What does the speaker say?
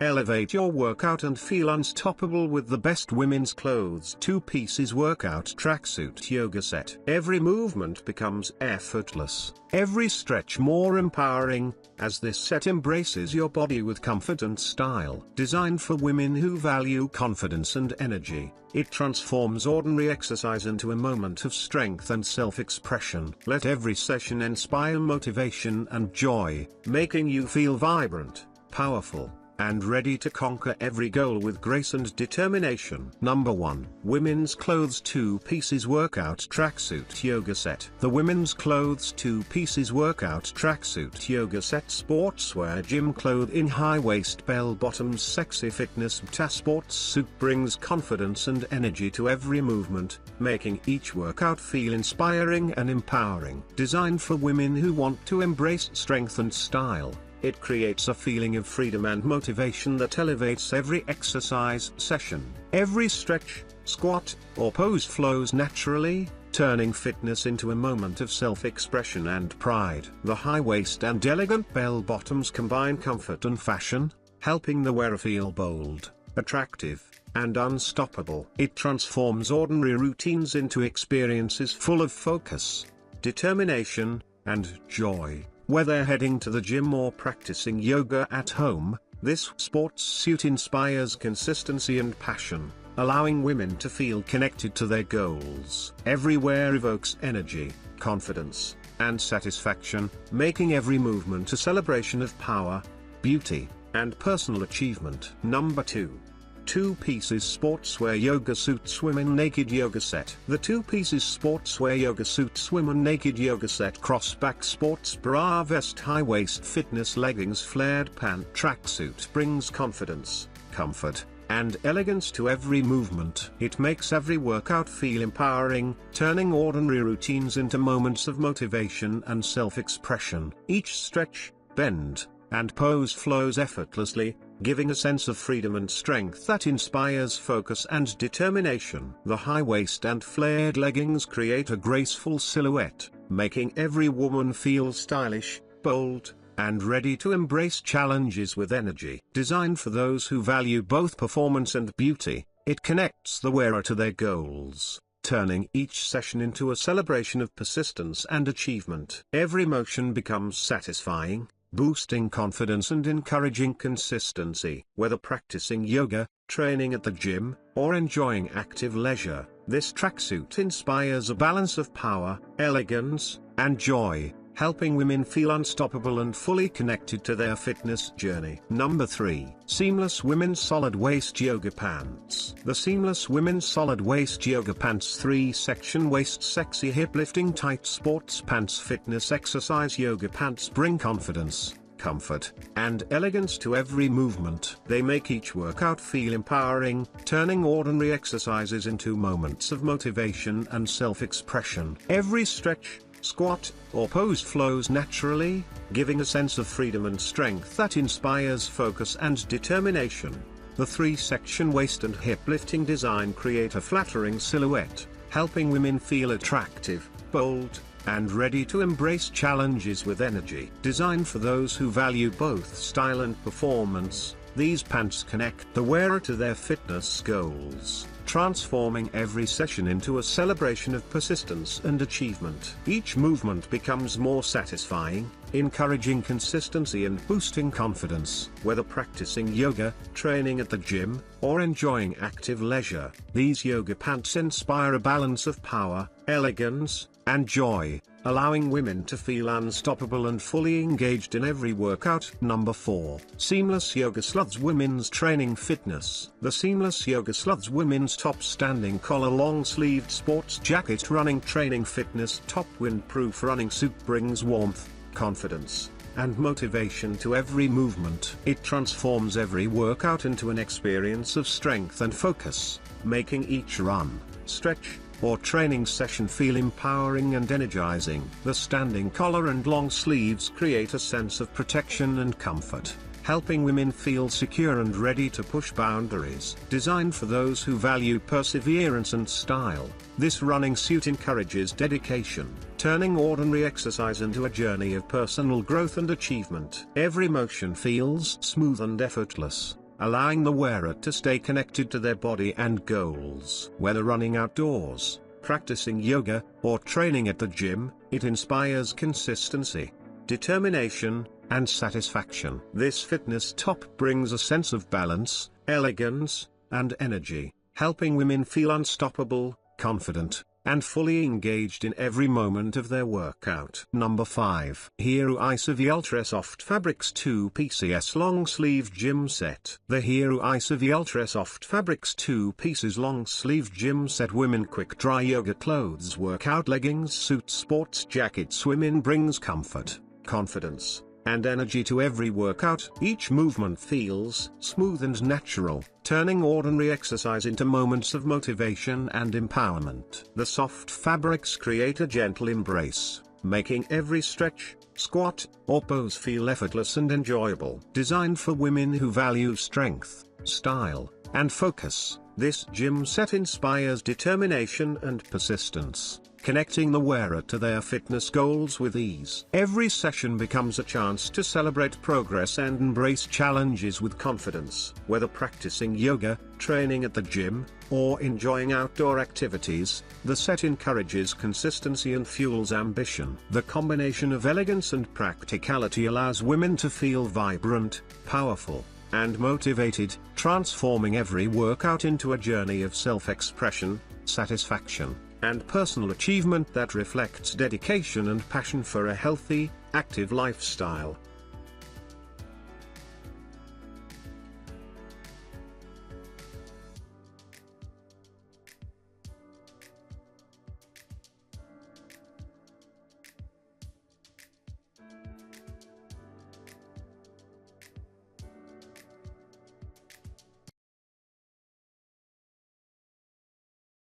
Elevate your workout and feel unstoppable with the best women's clothes 2 pieces workout tracksuit yoga set. Every movement becomes effortless, every stretch more empowering, as this set embraces your body with comfort and style. Designed for women who value confidence and energy, it transforms ordinary exercise into a moment of strength and self-expression. Let every session inspire motivation and joy, making you feel vibrant, powerful, and ready to conquer every goal with grace and determination. Number 1. Women's Clothes 2 Pieces Workout Tracksuit Yoga Set. The Women's Clothes 2 Pieces Workout Tracksuit Yoga Set Sportswear Gym Clothing High-Waist Bell-Bottoms Sexy Fitness Sports Suit brings confidence and energy to every movement, making each workout feel inspiring and empowering. Designed for women who want to embrace strength and style, it creates a feeling of freedom and motivation that elevates every exercise session. Every stretch, squat, or pose flows naturally, turning fitness into a moment of self-expression and pride. The high waist and elegant bell-bottoms combine comfort and fashion, helping the wearer feel bold, attractive, and unstoppable. It transforms ordinary routines into experiences full of focus, determination, and joy. Whether heading to the gym or practicing yoga at home, this sports suit inspires consistency and passion, allowing women to feel connected to their goals. Every wear evokes energy, confidence, and satisfaction, making every movement a celebration of power, beauty, and personal achievement. Number 2. 2 pieces Sportswear Yoga Suit Swimmer Naked Yoga Set. The 2 pieces Sportswear Yoga Suit Swimmer Naked Yoga Set Cross-back sports bra vest high-waist fitness leggings flared pant tracksuit brings confidence, comfort, and elegance to every movement. It makes every workout feel empowering, turning ordinary routines into moments of motivation and self-expression. Each stretch, bend, and pose flows effortlessly, giving a sense of freedom and strength that inspires focus and determination. The high waist and flared leggings create a graceful silhouette, making every woman feel stylish, bold, and ready to embrace challenges with energy. Designed for those who value both performance and beauty, it connects the wearer to their goals, turning each session into a celebration of persistence and achievement. Every motion becomes satisfying, boosting confidence and encouraging consistency. Whether practicing yoga, training at the gym, or enjoying active leisure, this tracksuit inspires a balance of power, elegance, and joy, helping women feel unstoppable and fully connected to their fitness journey. Number 3. Seamless Women's Solid Waist Yoga Pants. The Seamless Women's Solid Waist Yoga Pants 3-section waist sexy hip lifting tight sports pants fitness exercise yoga pants bring confidence, comfort, and elegance to every movement. They make each workout feel empowering, turning ordinary exercises into moments of motivation and self-expression. Every stretch, squat, or pose flows naturally, giving a sense of freedom and strength that inspires focus and determination. The 3-section waist and hip lifting design create a flattering silhouette, helping women feel attractive, bold, and ready to embrace challenges with energy. Designed for those who value both style and performance, these pants connect the wearer to their fitness goals, transforming every session into a celebration of persistence and achievement. Each movement becomes more satisfying, encouraging consistency and boosting confidence. Whether practicing yoga, training at the gym, or enjoying active leisure, these yoga pants inspire a balance of power, elegance, and joy, allowing women to feel unstoppable and fully engaged in every workout. Number 4. Seamless Yoga Slothes Women's Training Fitness. The Seamless Yoga Slothes Women's Top Standing Collar Long-Sleeved Sports Jacket Running Training Fitness Top Windproof Running Suit brings warmth, confidence, and motivation to every movement. It transforms every workout into an experience of strength and focus, making each run, stretch, or training session feel empowering and energizing. The standing collar and long sleeves create a sense of protection and comfort, helping women feel secure and ready to push boundaries. Designed for those who value perseverance and style, this running suit encourages dedication, turning ordinary exercise into a journey of personal growth and achievement. Every motion feels smooth and effortless, allowing the wearer to stay connected to their body and goals. Whether running outdoors, practicing yoga, or training at the gym, it inspires consistency, determination, and satisfaction. This fitness top brings a sense of balance, elegance, and energy, helping women feel unstoppable, confident, and fully engaged in every moment of their workout. Number 5. Hearuisavy Ultra Soft Fabrics 2-Piece Long Sleeve Gym Set. The Hearuisavy Ultra Soft Fabrics 2 pieces long sleeve gym set women quick dry yoga clothes, workout leggings, suits, sports jackets. Women brings comfort, confidence, and energy to every workout. Each movement feels smooth and natural, turning ordinary exercise into moments of motivation and empowerment. The soft fabrics create a gentle embrace, making every stretch, squat, or pose feel effortless and enjoyable. Designed for women who value strength, style, and focus, this gym set inspires determination and persistence, connecting the wearer to their fitness goals with ease. Every session becomes a chance to celebrate progress and embrace challenges with confidence. Whether practicing yoga, training at the gym, or enjoying outdoor activities, the set encourages consistency and fuels ambition. The combination of elegance and practicality allows women to feel vibrant, powerful, and motivated, transforming every workout into a journey of self-expression, satisfaction, and personal achievement that reflects dedication and passion for a healthy, active lifestyle.